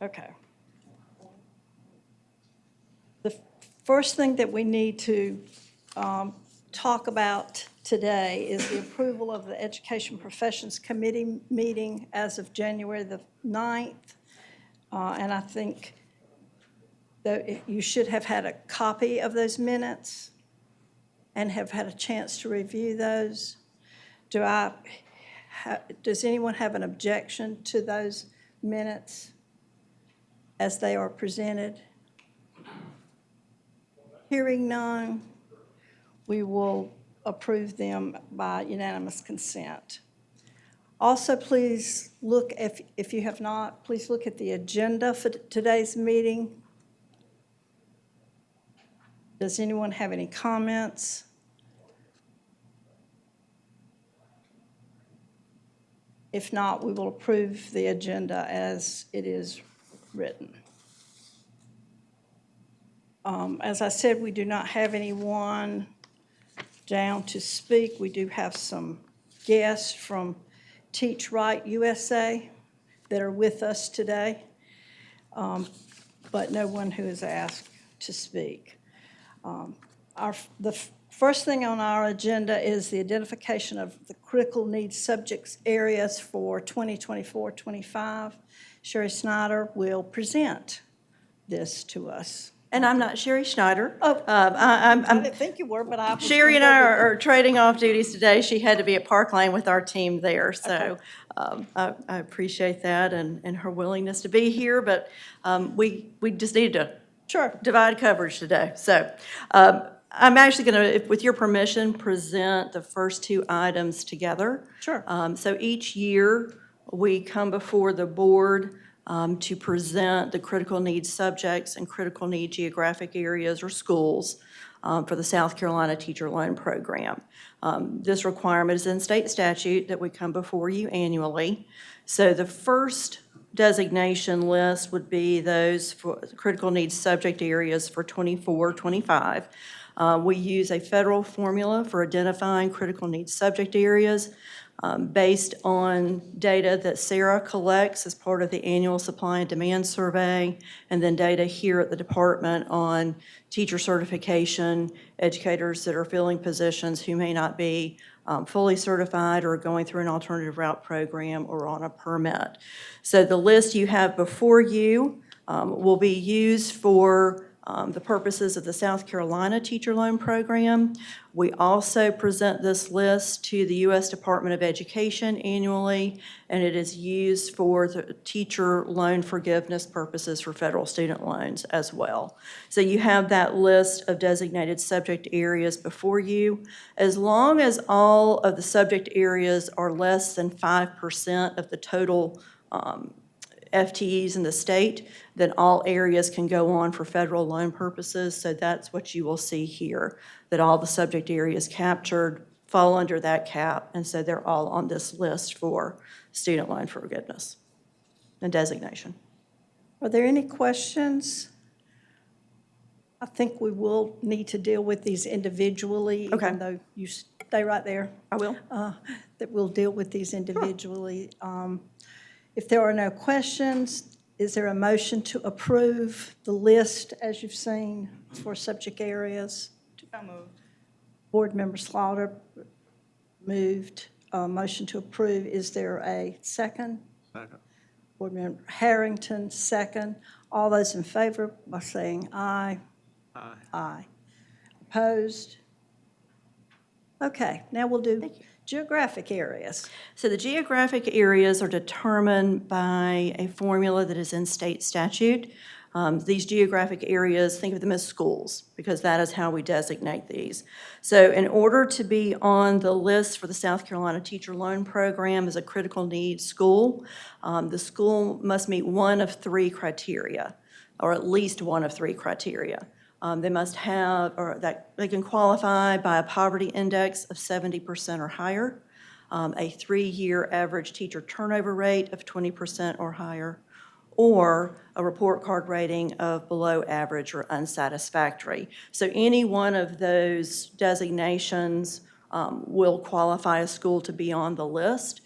Okay. The first thing that we need to talk about today is the approval of the Education Professions Committee meeting as of January the 9th. And I think that you should have had a copy of those minutes and have had a chance to review those. Does anyone have an objection to those minutes as they are presented? Hearing none, we will approve them by unanimous consent. Also, please look, if you have not, please look at the agenda for today's meeting. Does anyone have any comments? If not, we will approve the agenda as it is written. As I said, we do not have anyone down to speak. We do have some guests from Teach Right USA that are with us today, but no one who has asked to speak. The first thing on our agenda is the identification of the critical needs subjects areas for 2024-25. Sherry Snyder will present this to us. And I'm not Sherry Schneider. Oh, I didn't think you were, but I was. Sherry and I are trading off duties today. She had to be at Parkland with our team there, so I appreciate that and her willingness to be here, but we just needed to divide coverage today. So I'm actually going to, with your permission, present the first two items together. Sure. So each year, we come before the board to present the critical needs subjects and critical need geographic areas or schools for the South Carolina Teacher Loan Program. This requirement is in state statute that we come before you annually. So the first designation list would be those for critical needs subject areas for 24-25. We use a federal formula for identifying critical needs subject areas. Based on data that Sarah collects as part of the annual supply and demand survey, and then data here at the department on teacher certification, educators that are filling positions who may not be fully certified or going through an alternative route program or on a permit. So the list you have before you will be used for the purposes of the South Carolina Teacher Loan Program. We also present this list to the U.S. Department of Education annually, and it is used for the teacher loan forgiveness purposes for federal student loans as well. So you have that list of designated subject areas before you. As long as all of the subject areas are less than 5% of the total FTEs in the state, then all areas can go on for federal loan purposes. So that's what you will see here, that all the subject areas captured fall under that cap, and so they're all on this list for student loan forgiveness and designation. Are there any questions? I think we will need to deal with these individually, Okay. even though you stay right there. I will. That we'll deal with these individually. If there are no questions, is there a motion to approve the list as you've seen for subject areas? So moved. Board Member Slaughter moved. Motion to approve. Is there a second? Second. Board Member Harrington, second. All those in favor by saying aye. Aye. Aye. Opposed? Okay, now we'll do geographic areas. So the geographic areas are determined by a formula that is in state statute. These geographic areas, think of them as schools, because that is how we designate these. So in order to be on the list for the South Carolina Teacher Loan Program as a critical needs school, the school must meet one of three criteria, or at least one of three criteria. They must have, or that they can qualify by a poverty index of 70% or higher, a 3-year average teacher turnover rate of 20% or higher, or a report card rating of below average or unsatisfactory. So any one of those designations will qualify a school to be on the list.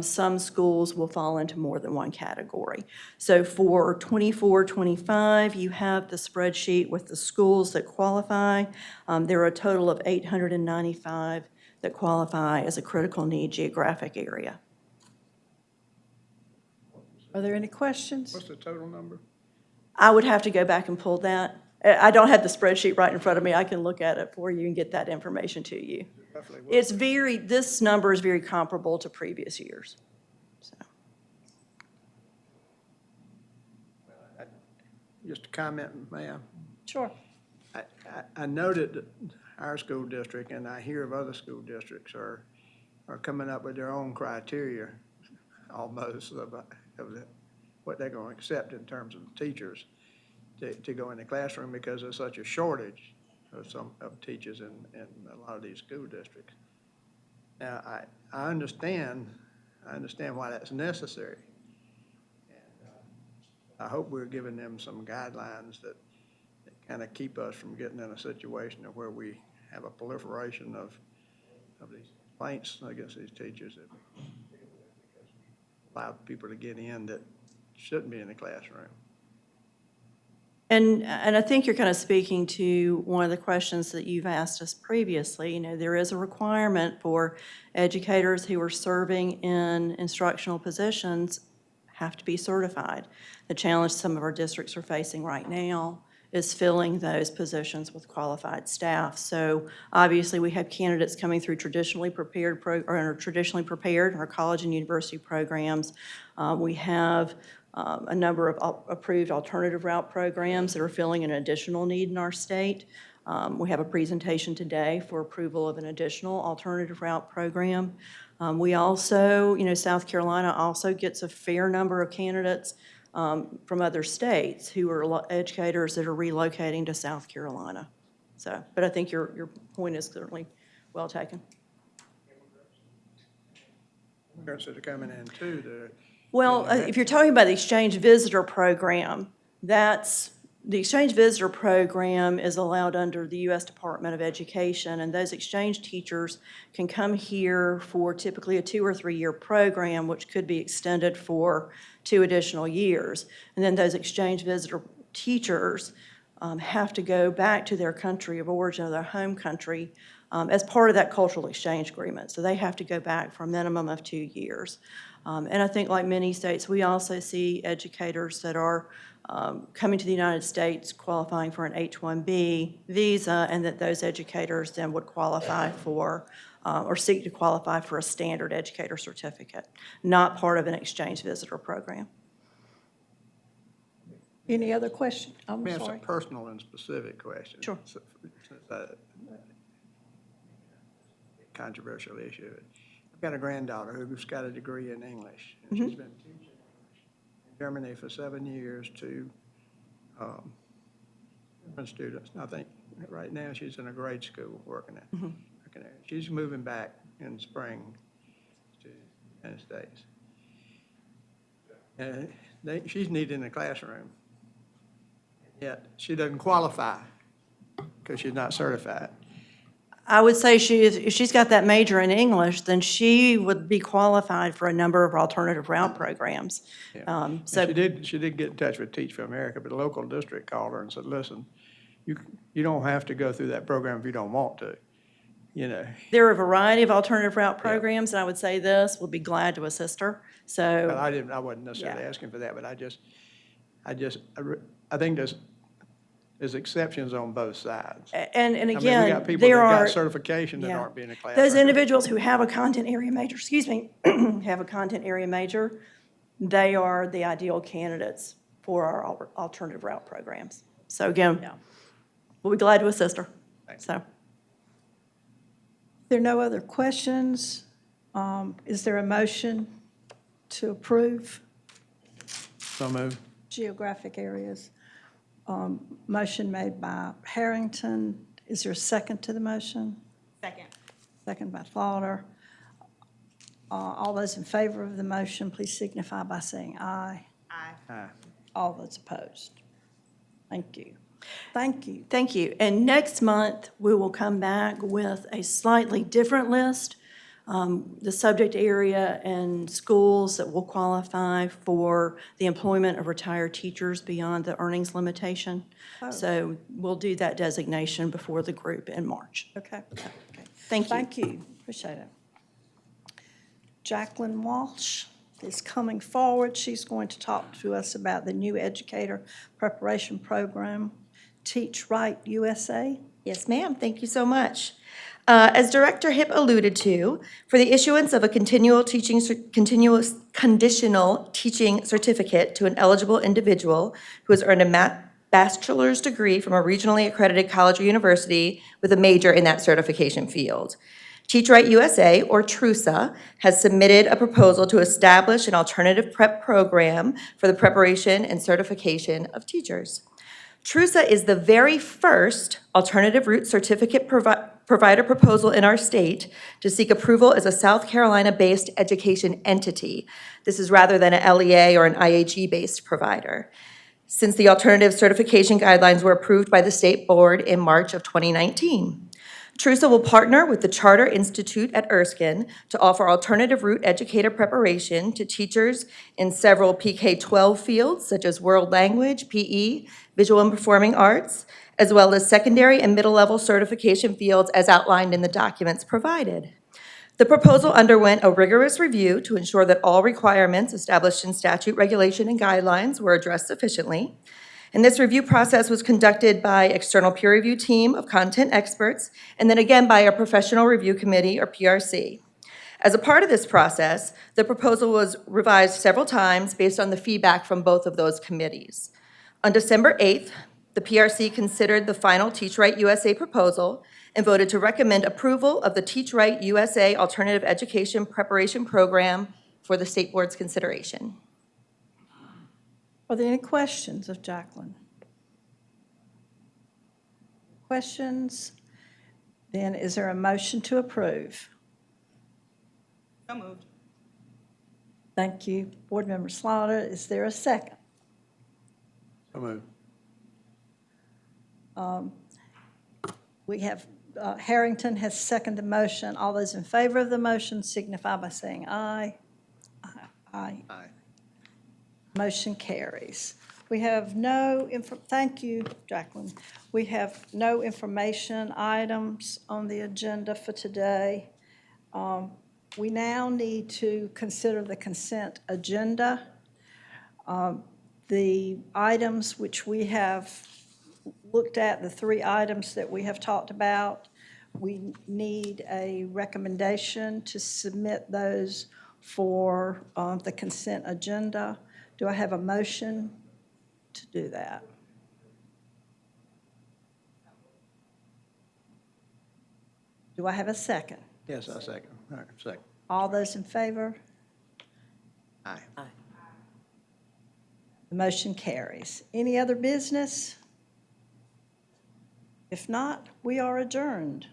Some schools will fall into more than one category. So for 24-25, you have the spreadsheet with the schools that qualify. There are a total of 895 that qualify as a critical need geographic area. Are there any questions? What's the total number? I would have to go back and pull that. I don't have the spreadsheet right in front of me. I can look at it for you and get that information to you. Roughly what? It's this number is very comparable to previous years. So, Just a comment, ma'am. Sure. I noted that our school district, and I hear of other school districts, are coming up with their own criteria, almost, of what they're going to accept in terms of teachers to go in the classroom, because there's such a shortage of teachers in a lot of these school districts. Now, I understand why that's necessary. And I hope we're giving them some guidelines that kind of keep us from getting in a situation of where we have a proliferation of these complaints against these teachers that allow people to get in that shouldn't be in the classroom. and I think you're kind of speaking to one of the questions that you've asked us previously. You know, there is a requirement for educators who are serving in instructional positions have to be certified. The challenge some of our districts are facing right now is filling those positions with qualified staff. So obviously, we have candidates coming through traditionally prepared in our college and university programs. We have a number of approved alternative route programs that are filling an additional need in our state. We have a presentation today for approval of an additional alternative route program. We also, South Carolina also gets a fair number of candidates from other states who are educators that are relocating to South Carolina. So, but I think your point is certainly well taken. Immigrants that are coming in too, Well, if you're talking about the exchange visitor program, the exchange visitor program is allowed under the U.S. Department of Education, and those exchange teachers can come here for typically a 2 or 3 year program, which could be extended for 2 additional years. And then those exchange visitor teachers have to go back to their country of origin, or their home country, as part of that cultural exchange agreement. So they have to go back for a minimum of 2 years. And I think, like many states, we also see educators that are coming to the United States qualifying for an H-1B visa, and that those educators then would qualify for or seek to qualify for a standard educator certificate, not part of an exchange visitor program. Any other question? I'm May I have sorry. some personal and specific questions? Sure. Since controversial issue. I've got a granddaughter who's got a degree in English. And she's been teaching in Germany for 7 years to German students. And I think right now she's in a grade school working there. She's moving back in spring to the United States. And she's needed in the classroom. Yet she doesn't qualify because she's not certified. I would say if she's got that major in English, then she would be qualified for a number of alternative route programs. Yeah. And So she did get in touch with Teach for America, but the local district called her and said, listen, you don't have to go through that program if you don't want to, there are a variety of alternative route programs, and I would say this, we'll be glad to assist her. But So, I wasn't necessarily Yeah. asking for that, but I think there's exceptions on both sides. and I mean, we again, got people that there are. got certification that Yeah. aren't being in the classroom. Those individuals who have a content area major, have a content area major, they are the ideal candidates for our alternative route programs. So again, we'll be glad to assist her. Thanks. So, There are no other questions. Is there a motion to approve So moved. geographic areas? Motion made by Harrington. Is there a second to the motion? Second. Second by Lauder. All those in favor of the motion, please signify by saying aye. Aye. All those opposed. Thank you. Thank you. thank you. And next month, we will come back with a slightly different list the subject area and schools that will qualify for the employment of retired teachers beyond the earnings limitation. So we'll do that designation before the group in March. Okay. Thank you. Thank you, appreciate it. Jacqueline Walsh is coming forward. She's going to talk to us about the new educator preparation program, Teach Right USA. Yes, ma'am. Thank you so much. As Director Hipp alluded to, for the issuance of a continuous conditional teaching certificate to an eligible individual who has earned a bachelor's degree from a regionally accredited college or university with a major in that certification field. Teach Right USA, or TRUSA, has submitted a proposal to establish an alternative prep program for the preparation and certification of teachers. TRUSA is the very first alternative route certificate provider proposal in our state to seek approval as a South Carolina-based education entity. This is rather than an LEA or an IHE-based provider, since the alternative certification guidelines were approved by the state board in March of 2019. TRUSA will partner with the Charter Institute at Erskine to offer alternative route educator preparation to teachers in several PK-12 fields, such as world language, PE, visual and performing arts, as well as secondary and middle-level certification fields as outlined in the documents provided. The proposal underwent a rigorous review to ensure that all requirements established in statute, regulation, and guidelines were addressed sufficiently. And this review process was conducted by external peer review team of content experts, and then again by a professional review committee, or PRC. As a part of this process, the proposal was revised several times based on the feedback from both of those committees. On December 8th, the PRC considered the final Teach Right USA proposal and voted to recommend approval of the Teach Right USA Alternative Education Preparation Program for the State Board's consideration. Are there any questions of Jacqueline? Questions? Then is there a motion to approve? So moved. Thank you, Board Member Slaughter. Is there a second? So moved. We have, Harrington has seconded the motion. All those in favor of the motion signify by saying aye. Aye. Aye. Motion carries. We have no, thank you, Jacqueline. We have no information items on the agenda for today. We now need to consider the consent agenda. The items which we have looked at, the three items that we have talked about, we need a recommendation to submit those for the consent agenda. Do I have a motion to do that? Do I have a second? Yes, I second. All right, second. All those in favor? Aye. The motion carries. Any other business? If not, we are adjourned.